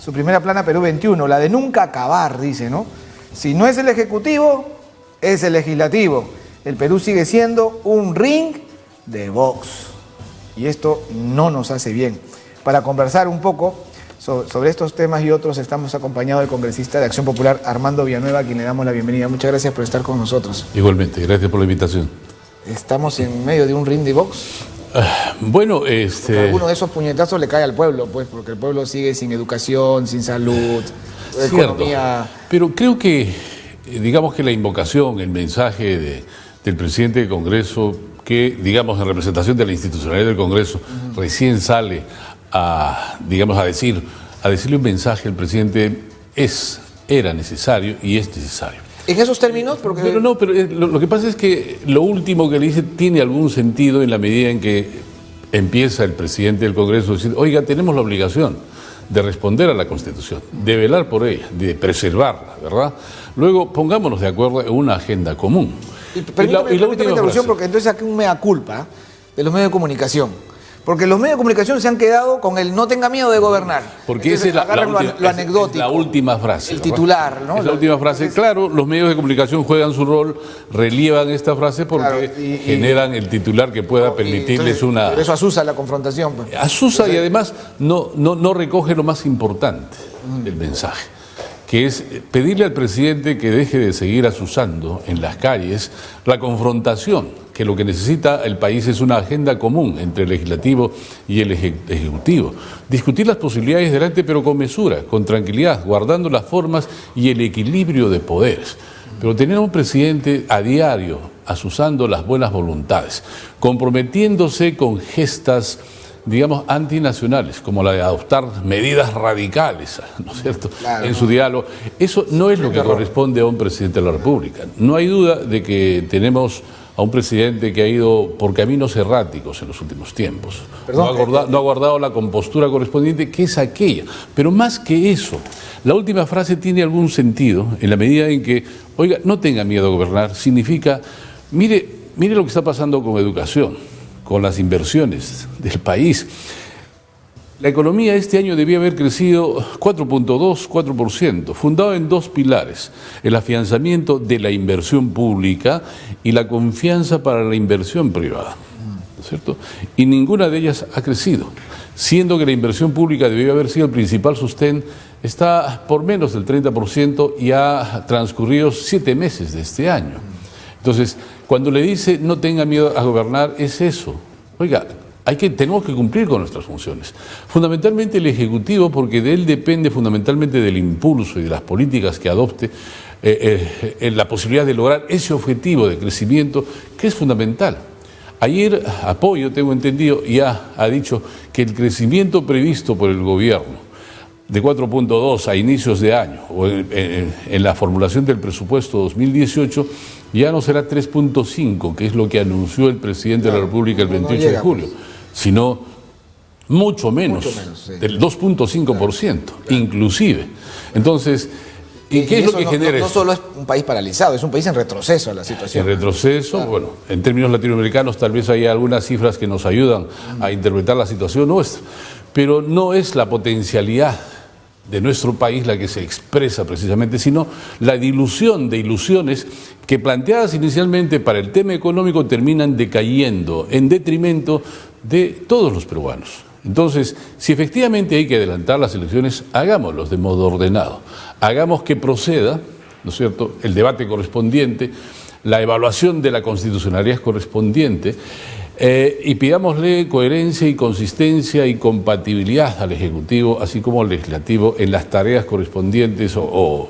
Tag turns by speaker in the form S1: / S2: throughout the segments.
S1: su primera plana Perú 21, la de nunca acabar, dice, ¿no? Si no es el Ejecutivo, es el Legislativo. El Perú sigue siendo un ring de box. Y esto no nos hace bien. Para conversar un poco sobre estos temas y otros, estamos acompañados del congresista de Acción Popular, Armando Villanueva, a quien le damos la bienvenida. Muchas gracias por estar con nosotros.
S2: Igualmente, gracias por la invitación.
S1: Estamos en medio de un ring de box.
S2: Bueno,
S1: alguno de esos puñetazos le cae al pueblo, pues, porque el pueblo sigue sin educación, sin salud, economía.
S2: Pero creo que, digamos que la invocación, el mensaje del presidente del Congreso, que, digamos, en representación de la institucionalidad del Congreso, recién sale a decirle un mensaje al presidente, era necesario y es necesario.
S1: ¿En esos términos? Porque...
S2: Pero lo que pasa es que lo último que le dice tiene algún sentido en la medida en que empieza el presidente del Congreso a decir, oiga, tenemos la obligación de responder a la Constitución, de velar por ella, de preservarla, ¿verdad? Luego pongámonos de acuerdo en una agenda común.
S1: Permítame interrupción, porque entonces aquí un mea culpa de los medios de comunicación. Porque los medios de comunicación se han quedado con el no tenga miedo de gobernar.
S2: Porque esa es lo anecdótico. Es la última frase.
S1: El titular, ¿no?
S2: Es la última frase. Claro, los medios de comunicación juegan su rol, relievan esta frase porque generan el titular que pueda permitirles una...
S1: Pero eso asusa la confrontación. Pues.
S2: Asusa y además no recoge lo más importante del mensaje, que es pedirle al presidente que deje de seguir asusando en las calles la confrontación, que lo que necesita el país es una agenda común entre el legislativo y el ejecutivo. Discutir las posibilidades delante, pero con mesura, con tranquilidad, guardando las formas y el equilibrio de poderes. Pero tener a un presidente a diario asusando las buenas voluntades, comprometiéndose con gestas, digamos, antinacionales, como la de adoptar medidas radicales, ¿no es cierto?, claro, en su diálogo. Eso no es lo que corresponde a un presidente de la República. No hay duda de que tenemos a un presidente que ha ido por caminos erráticos en los últimos tiempos. No ha guardado la compostura correspondiente, que es aquella. Pero más que eso, la última frase tiene algún sentido en la medida en que, oiga, no tenga miedo a gobernar, significa, mire lo que está pasando con educación, con las inversiones del país. La economía este año debía haber crecido 4.2%, fundado en dos pilares: el afianzamiento de la inversión pública y la confianza para la inversión privada, ¿no es cierto? Y ninguna de ellas ha crecido, siendo que la inversión pública debía haber sido el principal sostén, está por menos del 30% y ha transcurrido 7 meses de este año. Entonces, cuando le dice no tenga miedo a gobernar, es eso. Oiga, tenemos que cumplir con nuestras funciones. Fundamentalmente el Ejecutivo, porque de él depende fundamentalmente del impulso y de las políticas que adopte, la posibilidad de lograr ese objetivo de crecimiento que es fundamental. Ayer Apoyo, tengo entendido, ya ha dicho que el crecimiento previsto por el gobierno de 4.2 a inicios de año, o en la formulación del presupuesto 2018, ya no será 3.5, que es lo que anunció el presidente de la República el 28 de julio, sino mucho menos del 2.5%, inclusive. Entonces, ¿y qué es lo que genera eso?
S1: No solo es un país paralizado, es un país en retroceso a la situación.
S2: En retroceso, claro. Bueno, en términos latinoamericanos tal vez hay algunas cifras que nos ayudan a interpretar la situación nuestra, pero no es la potencialidad de nuestro país la que se expresa precisamente, sino la dilución de ilusiones que, planteadas inicialmente para el tema económico, terminan decayendo en detrimento de todos los peruanos. Entonces, si efectivamente hay que adelantar las elecciones, hagámoslo de modo ordenado, hagamos que proceda, ¿no es cierto?, el debate correspondiente, la evaluación de la constitucionalidad correspondiente, y pidámosle coherencia y consistencia y compatibilidad al Ejecutivo, así como al Legislativo, en las tareas correspondientes o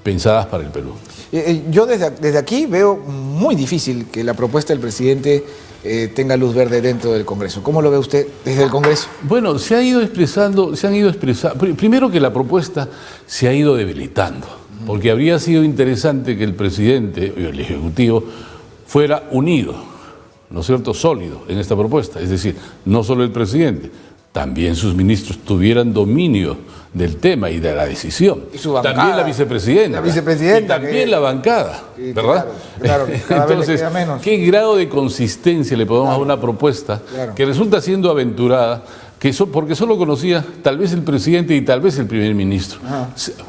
S2: pensadas para el Perú.
S1: Yo desde aquí veo muy difícil que la propuesta del presidente tenga luz verde dentro del Congreso. ¿Cómo lo ve usted desde el Congreso?
S2: Bueno, se han ido expresando. Primero, que la propuesta se ha ido debilitando, porque habría sido interesante que el presidente y el Ejecutivo fuera unido, ¿no es cierto?, sólido en esta propuesta. Es decir, no solo el presidente, también sus ministros tuvieran dominio del tema y de la decisión.
S1: Y su bancada,
S2: también la vicepresidenta. Y también la bancada, ¿verdad?
S1: Claro, cada
S2: Entonces,
S1: vez le queda menos.
S2: ¿qué grado de consistencia le podemos dar a una propuesta que resulta siendo aventurada, porque solo conocía tal vez el presidente y tal vez el primer ministro.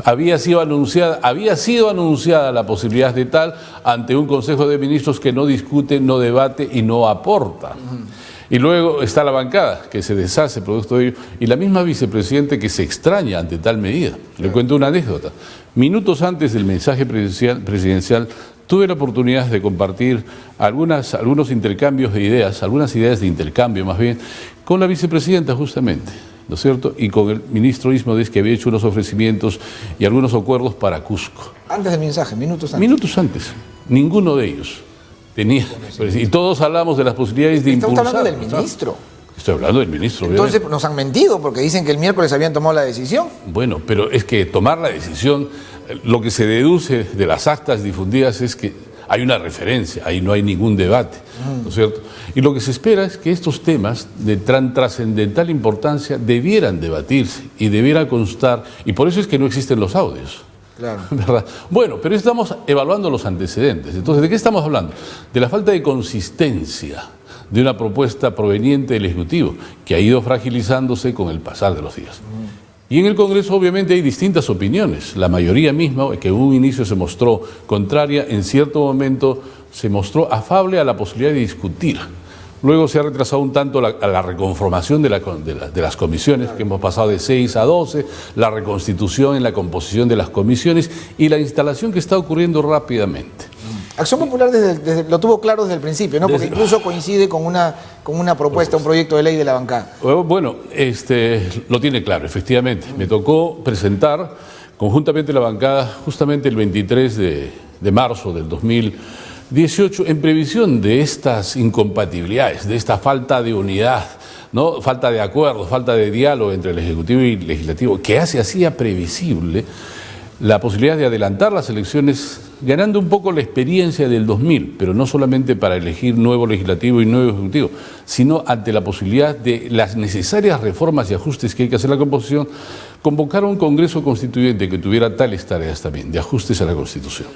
S2: Había sido anunciada la posibilidad de tal ante un Consejo de Ministros que no discute, no debate y no aporta. Y luego está la bancada, que se deshace producto de ello, y la misma vicepresidente que se extraña ante tal medida. Le cuento una anécdota. Minutos antes del mensaje presidencial, tuve la oportunidad de compartir algunos intercambios de ideas, algunas ideas de intercambio más bien, con la vicepresidenta justamente, ¿no es cierto? Y con el ministro Ismo Díaz, que había hecho unos ofrecimientos y algunos acuerdos para Cusco.
S1: Antes del mensaje, minutos antes.
S2: Minutos antes, ninguno de ellos tenía, y todos hablamos de las posibilidades de impulsar.
S1: ¿Está hablando del ministro?
S2: Estoy hablando del ministro.
S1: Entonces
S2: obviamente.
S1: nos han mentido porque dicen que el miércoles habían tomado la decisión.
S2: Bueno, pero es que tomar la decisión, lo que se deduce de las actas difundidas es que hay una referencia, ahí no hay ningún debate, ¿no es cierto? Y lo que se espera es que estos temas de trascendental importancia debieran debatirse y debieran constar, y por eso es que no existen los audios.
S1: Claro.
S2: ¿Verdad? Bueno, pero estamos evaluando los antecedentes. Entonces, ¿de qué estamos hablando? De la falta de consistencia de una propuesta proveniente del Ejecutivo, que ha ido fragilizándose con el pasar de los días. Y en el Congreso obviamente hay distintas opiniones. La mayoría misma, que en un inicio se mostró contraria, en cierto momento se mostró afable a la posibilidad de discutir. Luego se ha retrasado un tanto la reconformación de las comisiones, que hemos pasado de 6 a 12, la reconstitución en la composición de las comisiones y la instalación que está ocurriendo rápidamente.
S1: Acción Popular lo tuvo claro desde el principio, ¿no? Porque incluso coincide con una propuesta, un proyecto de ley de la bancada.
S2: Bueno, lo tiene claro, efectivamente. Me tocó presentar conjuntamente la bancada justamente el 23 de marzo del 2018 en previsión de estas incompatibilidades, de esta falta de unidad, ¿no? Falta de acuerdo, falta de diálogo entre el Ejecutivo y el Legislativo, que hacía previsible la posibilidad de adelantar las elecciones, ganando un poco la experiencia del 2000, pero no solamente para elegir nuevo legislativo y nuevo ejecutivo, sino ante la posibilidad de las necesarias reformas y ajustes que hay que hacer a la composición, convocar a un Congreso Constituyente que tuviera tales tareas también, de ajustes a la Constitución.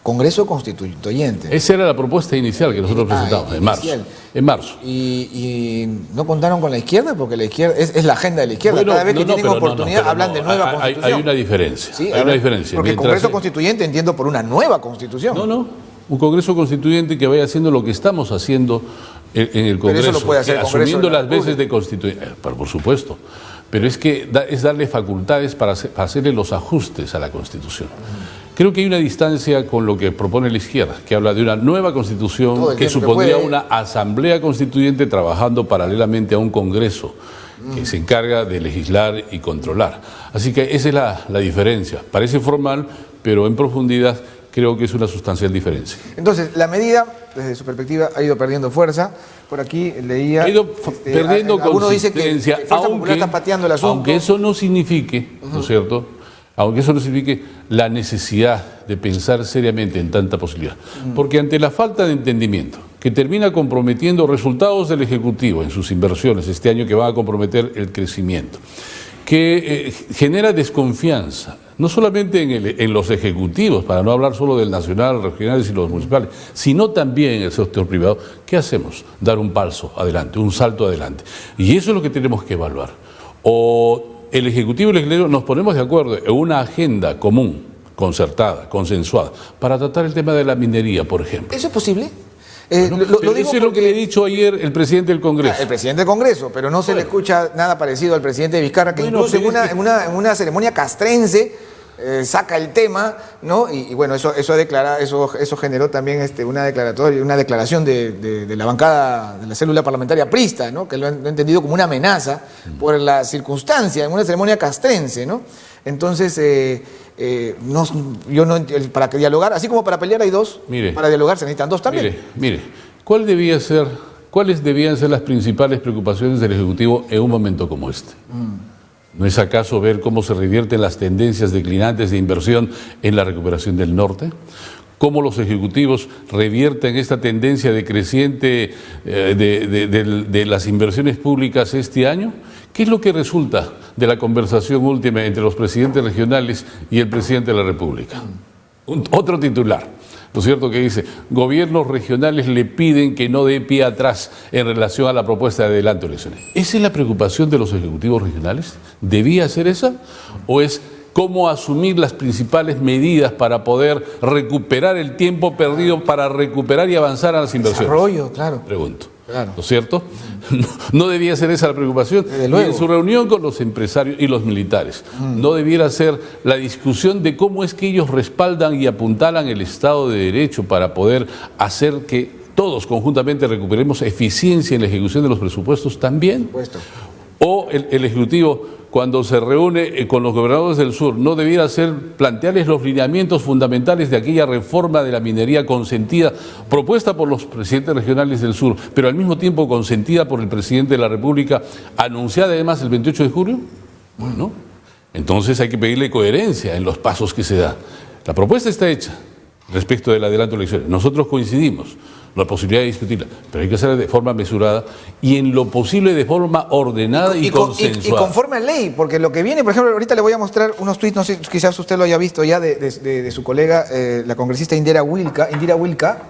S1: Congreso Constituyente.
S2: Esa era la propuesta inicial que nosotros presentamos en marzo.
S1: ¿Y no contaron con la izquierda? Porque la izquierda es la agenda de la izquierda.
S2: Bueno,
S1: cada vez que tienen oportunidad hablan de nueva constitución.
S2: Hay una diferencia.
S1: Sí,
S2: hay una diferencia.
S1: Porque el Congreso Constituyente entiendo por una nueva constitución.
S2: No. Un Congreso Constituyente que vaya haciendo lo que estamos haciendo en el Congreso.
S1: Pero eso lo puede hacer el Congreso
S2: asumiendo
S1: de la
S2: las veces de constituyente. Por supuesto. Pero es que es darle facultades para hacerle los ajustes a la Constitución. Creo que hay una distancia con lo que propone la izquierda, que habla de una nueva Constitución que supondría una asamblea constituyente trabajando paralelamente a un Congreso que se encarga de legislar y controlar. Así que esa es la diferencia. Parece formal, pero en profundidad creo que es una sustancial diferencia.
S1: Entonces, la medida, desde su perspectiva, ha ido perdiendo fuerza. Por aquí leía...
S2: Ha ido perdiendo
S1: Dice
S2: consistencia,
S1: que Fuerza Popular está pateando el asunto.
S2: Aunque eso no signifique, ¿no es cierto?, aunque eso no signifique la necesidad de pensar seriamente en tanta posibilidad. Porque ante la falta de entendimiento, que termina comprometiendo resultados del Ejecutivo en sus inversiones este año que van a comprometer el crecimiento, que genera desconfianza, no solamente en los ejecutivos, para no hablar solo del nacional, regionales y los municipales, sino también en el sector privado, ¿qué hacemos? Dar un paso adelante, un salto adelante. Y eso es lo que tenemos que evaluar. O el Ejecutivo y el Legislativo nos ponemos de acuerdo en una agenda común, concertada, consensuada, para tratar el tema de la minería, por ejemplo.
S1: ¿Eso es posible?
S2: Eso es lo que le ha dicho ayer el presidente del Congreso.
S1: El presidente del Congreso, pero no se le escucha nada parecido al presidente de Vizcarra, que incluso en una ceremonia castrense saca el tema, ¿no? Y bueno, eso generó también una declaración de la bancada de la célula parlamentaria prista, ¿no? Que lo han entendido como una amenaza por la circunstancia, en una ceremonia castrense, ¿no? Entonces, para dialogar, así como para pelear hay dos, para dialogar se necesitan dos también.
S2: Mire, ¿cuáles debían ser las principales preocupaciones del Ejecutivo en un momento como este? ¿No es acaso ver cómo se revierten las tendencias declinantes de inversión en la recuperación del norte? ¿Cómo los ejecutivos revierten esta tendencia decreciente de las inversiones públicas este año? ¿Qué es lo que resulta de la conversación última entre los presidentes regionales y el presidente de la República? Otro titular. ¿no es cierto?, que dice, gobiernos regionales le piden que no dé pie atrás en relación a la propuesta de adelanto de elecciones. ¿Esa es la preocupación de los ejecutivos regionales? ¿Debía ser esa? ¿O es cómo asumir las principales medidas para poder recuperar el tiempo perdido, para recuperar y avanzar a las inversiones?
S1: Desarrollo, claro.
S2: Pregunto.
S1: Claro.
S2: ¿No es cierto? No debía ser esa la preocupación. Y en su reunión con los empresarios y los militares, no debiera ser la discusión de cómo es que ellos respaldan y apuntalan el Estado de Derecho para poder hacer que todos conjuntamente recuperemos eficiencia en la ejecución de los presupuestos también.
S1: Por supuesto.
S2: O el Ejecutivo, cuando se reúne con los gobernadores del sur, no debiera ser plantearles los lineamientos fundamentales de aquella reforma de la minería consentida, propuesta por los presidentes regionales del sur, pero al mismo tiempo consentida por el presidente de la República, anunciada además el 28 de julio. Bueno, entonces hay que pedirle coherencia en los pasos que se da. La propuesta está hecha respecto del adelanto de elecciones. Nosotros coincidimos la posibilidad de discutirla, pero hay que hacerla de forma mesurada y en lo posible de forma ordenada y consensuada.
S1: Y conforme a ley, porque lo que viene, por ejemplo, ahorita le voy a mostrar unos tuits, no sé, quizás usted lo haya visto ya, de su colega, la congresista Indira Wilca.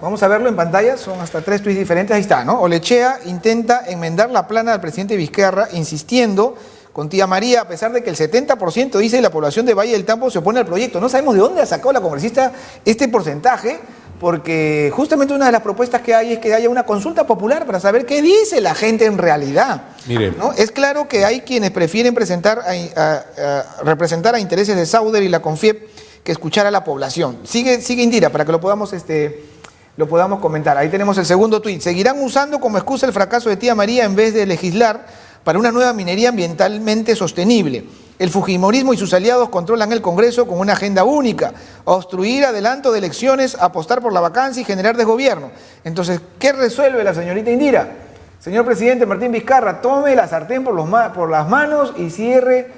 S1: Vamos a verlo en pantalla, son hasta 3 tuits diferentes, ahí está, ¿no? Olechea intenta enmendar la plana del presidente Vizcarra, insistiendo con tía María, a pesar de que el 70% dice de la población de Valle del Tambo se opone al proyecto. No sabemos de dónde ha sacado la congresista este porcentaje, porque justamente una de las propuestas que hay es que haya una consulta popular para saber qué dice la gente en realidad.
S2: Miren,
S1: ¿no? Es claro que hay quienes prefieren representar a intereses de Sauder y la CONFIEP que escuchar a la población. Sigue Indira, para que lo podamos comentar. Ahí tenemos el segundo tuit. Seguirán usando como excusa el fracaso de tía María en vez de legislar para una nueva minería ambientalmente sostenible. El fujimorismo y sus aliados controlan el Congreso con una agenda única: obstruir adelanto de elecciones, apostar por la vacancia y generar desgobierno. Entonces, ¿qué resuelve la señorita Indira? Señor presidente Martín Vizcarra, tome la sartén por las manos y cierre...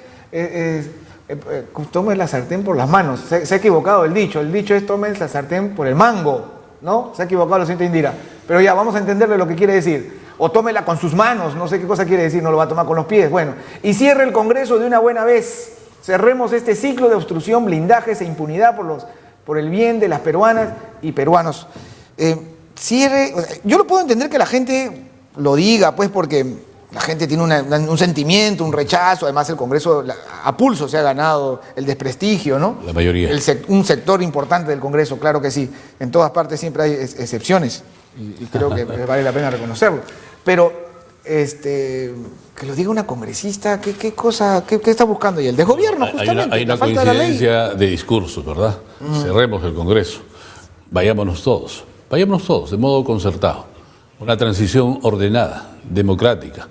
S1: tome la sartén por las manos. Se ha equivocado el dicho es tome la sartén por el mango, ¿no? Se ha equivocado la señorita Indira. Pero ya, vamos a entenderle lo que quiere decir. O tómela con sus manos, no sé qué cosa quiere decir, no lo va a tomar con los pies. Bueno, y cierre el Congreso de una buena vez. Cerremos este ciclo de obstrucción, blindajes e impunidad por el bien de las peruanas y peruanos. Yo lo puedo entender que la gente lo diga, pues, porque la gente tiene un sentimiento, un rechazo. Además, el Congreso a pulso se ha ganado el desprestigio, ¿no?
S2: La mayoría.
S1: Un sector importante del Congreso, claro que sí. En todas partes siempre hay excepciones y creo que vale la pena reconocerlo. Pero que lo diga una congresista, ¿qué está buscando? Y el desgobierno, justamente.
S2: Hay una coincidencia de discursos, ¿verdad? Cerremos el Congreso. Vayámonos todos, de modo concertado. Una transición ordenada, democrática,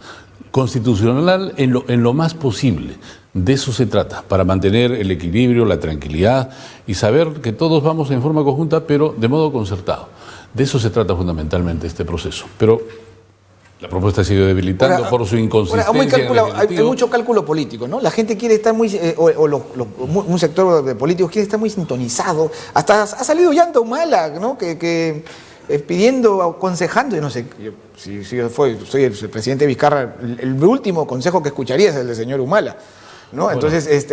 S2: constitucional en lo más posible. De eso se trata, para mantener el equilibrio, la tranquilidad y saber que todos vamos en forma conjunta, pero de modo concertado. De eso se trata fundamentalmente este proceso. Pero la propuesta ha sido debilitando por su inconsistencia.
S1: Hay mucho cálculo político, ¿no? La gente quiere estar un sector de políticos quiere estar muy sintonizado. Hasta ha salido Ollanta Humala, ¿no? Pidiendo, aconsejando, y no sé, si soy el presidente Vizcarra, el último consejo que escucharía es el del señor Humala, ¿no? Bueno, entonces,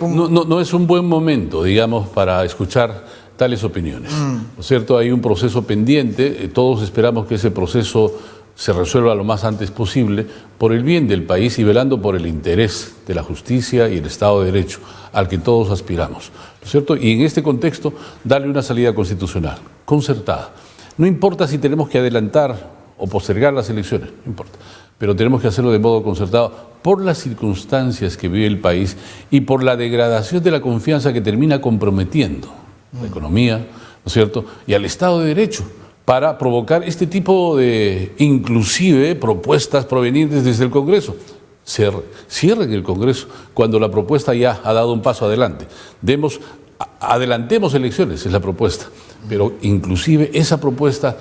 S2: no es un buen momento, digamos, para escuchar tales opiniones, ¿no es cierto? Hay un proceso pendiente, todos esperamos que ese proceso se resuelva lo más antes posible por el bien del país y velando por el interés de la justicia y el Estado de Derecho al que todos aspiramos, ¿no es cierto? Y en este contexto, darle una salida constitucional, concertada. No importa si tenemos que adelantar o postergar las elecciones, no importa, pero tenemos que hacerlo de modo concertado por las circunstancias que vive el país y por la degradación de la confianza que termina comprometiendo la economía, ¿no es cierto?, y al Estado de Derecho, para provocar este tipo de, inclusive, propuestas provenientes desde el Congreso. Cierren el Congreso cuando la propuesta ya ha dado un paso adelante. Adelantemos elecciones, es la propuesta, pero inclusive esa propuesta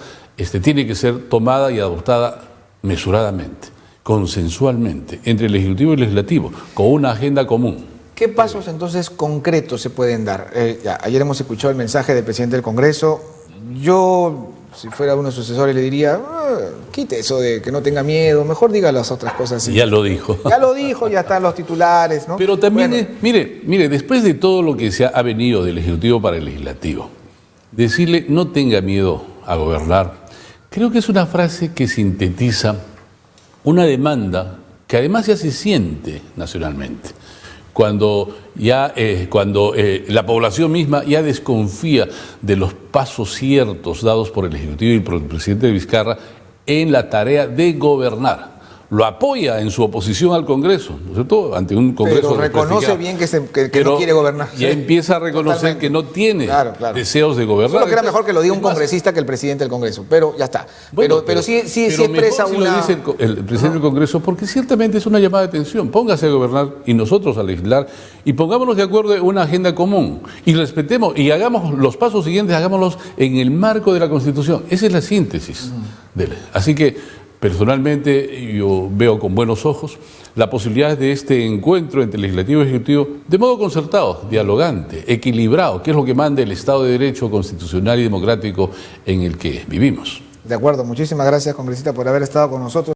S2: tiene que ser tomada y adoptada mesuradamente, consensualmente, entre el Ejecutivo y el Legislativo, con una agenda común.
S1: ¿Qué pasos entonces concretos se pueden dar? Ayer hemos escuchado el mensaje del presidente del Congreso. Yo, si fuera uno de sus asesores, le diría, quite eso de que no tenga miedo, mejor diga las otras cosas.
S2: Ya lo dijo.
S1: Ya lo dijo, ya están los titulares, ¿no?
S2: Pero también, mire, después de todo lo que ha venido del Ejecutivo para el Legislativo, decirle no tenga miedo a gobernar, creo que es una frase que sintetiza una demanda que además ya se siente nacionalmente. Cuando la población misma ya desconfía de los pasos ciertos dados por el Ejecutivo y por el presidente Vizcarra en la tarea de gobernar. Lo apoya en su oposición al Congreso, ¿no es cierto? Ante un Congreso
S1: pero reconoce bien que no quiere gobernar.
S2: Ya empieza a reconocer que no tiene deseos de gobernar.
S1: Solo que era mejor que lo diga un congresista que el presidente del Congreso, pero ya está. Bueno, pero sí expresa
S2: mejor
S1: una...
S2: si lo dice el presidente del Congreso, porque ciertamente es una llamada de atención. Póngase a gobernar y nosotros a legislar y pongámonos de acuerdo en una agenda común y respetemos y hagamos los pasos siguientes, hagámoslos en el marco de la Constitución. Esa es la síntesis de él. Así que personalmente yo veo con buenos ojos la posibilidad de este encuentro entre legislativo y ejecutivo de modo concertado, dialogante, equilibrado, que es lo que manda el Estado de Derecho constitucional y democrático en el que vivimos.
S1: De acuerdo, muchísimas gracias, congresista, por haber estado con nosotros.